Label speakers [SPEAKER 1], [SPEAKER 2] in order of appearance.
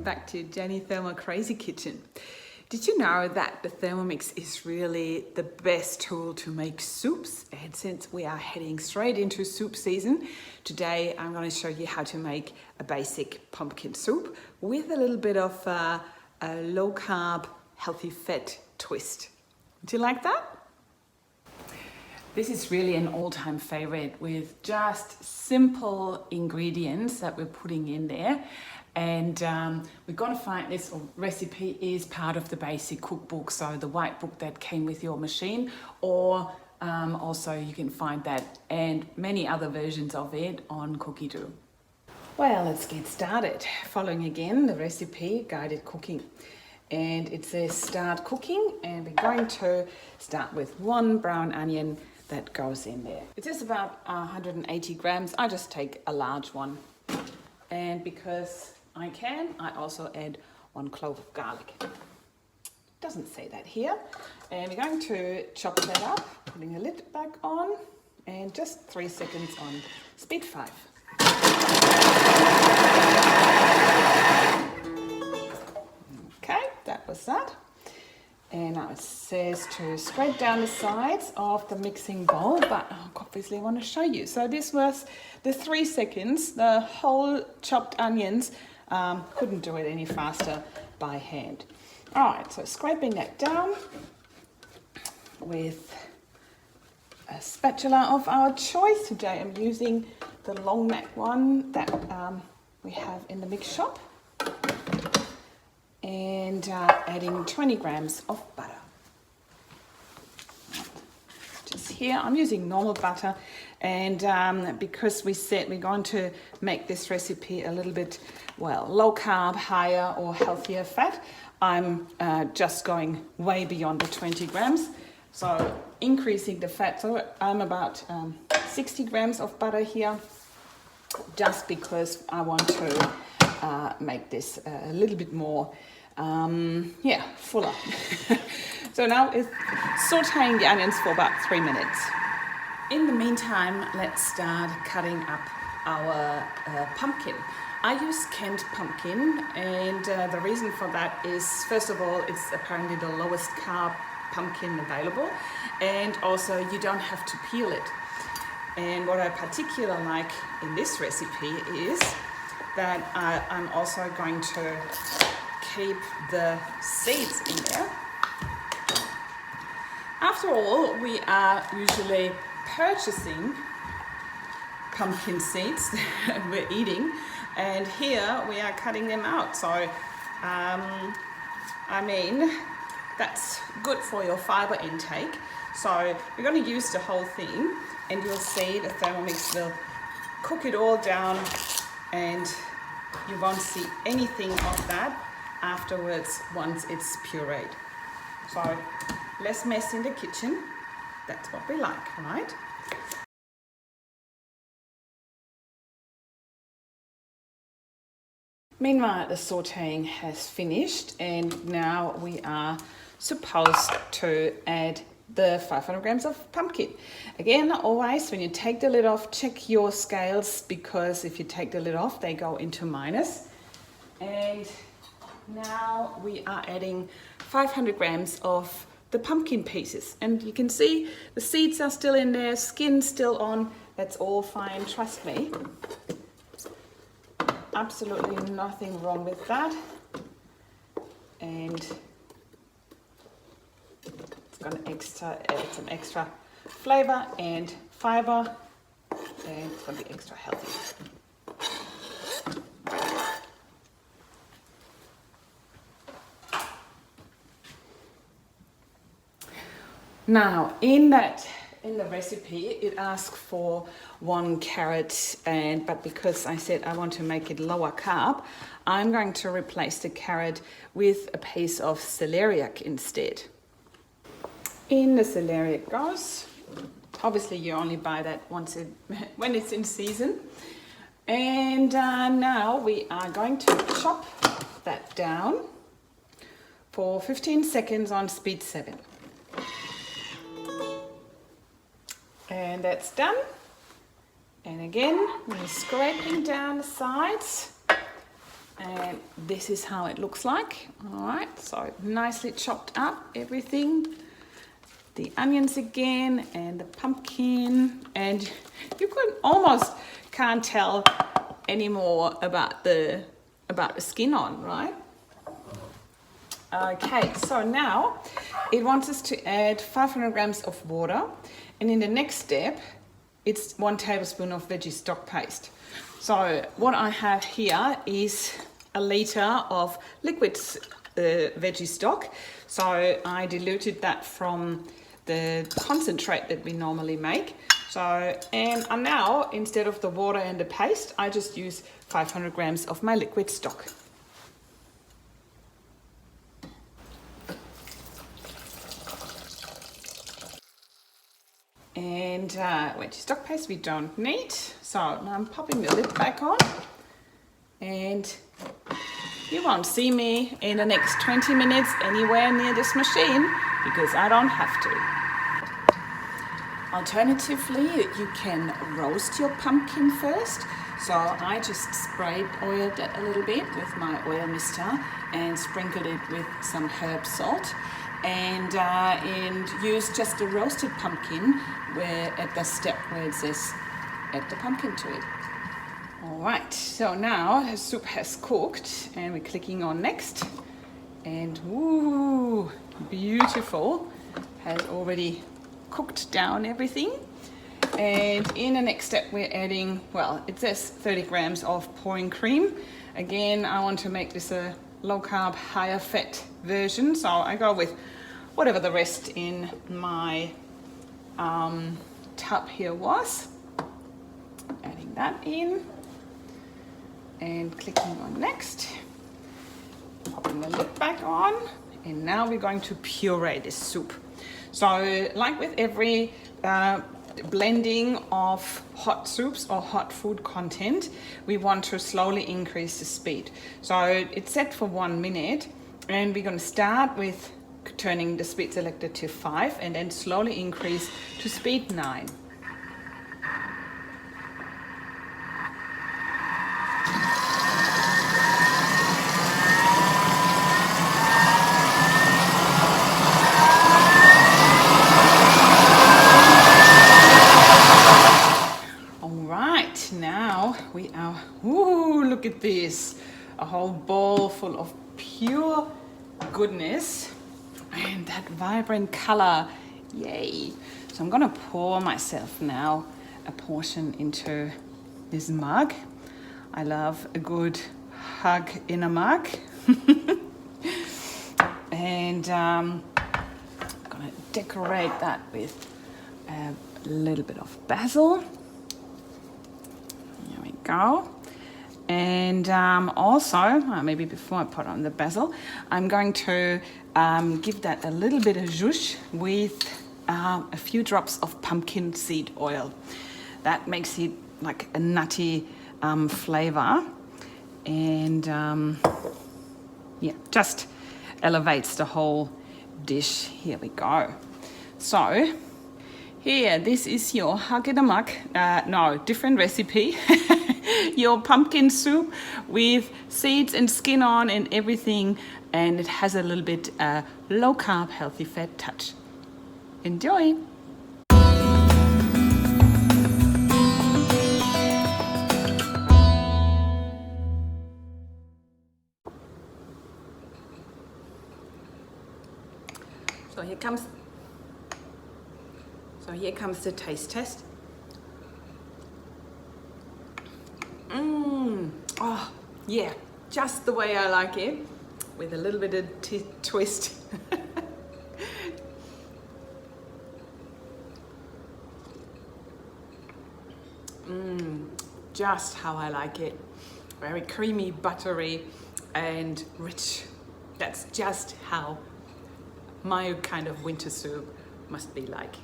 [SPEAKER 1] welcome back to Janny Thermal Crazy Kitchen. Did you know that the Thermomix is really the best tool to make soups? And since we are heading straight into soup season, today I'm going to show you how to make a basic pumpkin soup with a little bit of a low carb, healthy fat twist. Do you like that? This is really an all-time favorite with just simple ingredients that we're putting in there. And we're going to find this recipe is part of the basic cookbook, so the white book that came with your machine, or also you can find that and many other versions of it on Cookie Do. Well, let's get started. Following again the recipe, guided cooking. And it says start cooking, and we're going to start with 1 brown onion that goes in there. It is about 180 grams. I just take a large one. And because I can, I also add 1 clove of garlic. Doesn't say that here. And we're going to chop that up, putting the lid back on, and just 3 seconds on speed 5. Okay, that was that. And now it says to scrape down the sides of the mixing bowl, but I obviously want to show you. So this was the 3 seconds, the whole chopped onions. Couldn't do it any faster by hand. All right, so scraping that down with a spatula of our choice. Today I'm using the long neck one that we have in the mix shop. And adding 20 grams of butter. Just here, I'm using normal butter, and because we said we're going to make this recipe a little bit, well, low carb, higher or healthier fat, I'm just going way beyond the 20 grams. So increasing the fat, so I'm about 60 grams of butter here, just because I want to make this a little bit more fuller. So now it's sauteing the onions for about 3 minutes. In the meantime, let's start cutting up our pumpkin. I use canned pumpkin, and the reason for that is, first of all, it's apparently the lowest carb pumpkin available, and also you don't have to peel it. And what I particularly like in this recipe is that I'm also going to keep the seeds in there. After all, we are usually purchasing pumpkin seeds we're eating, and here we are cutting them out. So, I mean, that's good for your fiber intake. So we're going to use the whole thing, and you'll see the Thermomix will cook it all down, and you won't see anything of that afterwards once it's pureed. So less mess in the kitchen. That's what we like, right? Meanwhile, the sauteing has finished, and now we are supposed to add the 500 grams of pumpkin. Again, always when you take the lid off, check your scales, because if you take the lid off, they go into minus. And now we are adding 500 grams of the pumpkin pieces. And you can see the seeds are still in there, skin still on. That's all fine, trust me. Absolutely nothing wrong with that. And it's going to add some extra flavor and fiber, and it's going to be extra healthy. Now, in the recipe, it asks for 1 carrot, but because I said I want to make it lower carb, I'm going to replace the carrot with a piece of celeriac instead. In the celeriac goes. Obviously, you only buy that when it's in season. And now we are going to chop that down for 15 seconds on speed 7. And that's done. And again, we're scraping down the sides And this is how it looks like. All right, so nicely chopped up everything. The onions again and the pumpkin, and you almost can't tell anymore about the skin on, right? Okay, so now it wants us to add 500 grams of water, and in the next step it's 1 tablespoon of veggie stock paste. So what I have here is a liter of liquid veggie stock. So I diluted that from the concentrate that we normally make. So, and now instead of the water and the paste, I just use 500 grams of my liquid stock. And veggie stock paste we don't need. So now I'm popping the lid back on, and you won't see me in the next 20 minutes anywhere near this machine because I don't have to. Alternatively, you can roast your pumpkin first. So I just sprayed oiled it a little bit with my oil mister and sprinkled it with some herb salt, and use just a roasted pumpkin where at the step where it says add the pumpkin to it. All right, so now the soup has cooked and we're clicking on next, and ooh, beautiful, has already cooked down everything. And in the next step we're adding, well, it says 30 grams of pouring cream. Again, I want to make this a low carb, higher fat version, so I go with whatever the rest in my tub here was. Adding that in and clicking on next, popping the lid back on, and now we're going to puree this soup. So like with every blending of hot soups or hot food content, we want to slowly increase the speed. So it's set for 1 minute, and we're going to start with turning the speed selector to 5 and then slowly increase to speed 9. Now we are, ooh, look at this, a whole bowl full of pure goodness and that vibrant color, yay. So I'm gonna pour myself now a portion into this mug. I love a good hug in a mug. And I'm gonna decorate that with a little bit of basil. Go. And also, maybe before I put on the basil, I'm going to give that a little bit of zhuzh with a few drops of pumpkin seed oil. That makes it like a nutty flavor, and yeah, just elevates the whole dish. Here we go. So here, this is your hug in a mug, no, different recipe. Your pumpkin soup with seeds and skin on and everything, and it has a little bit low carb, healthy fat touch. Enjoy! So here comes the taste test. Oh, yeah, just the way I like it, with a little bit of twist. Just how I like it. Very creamy, buttery, and rich. That's just how my kind of winter soup must be like.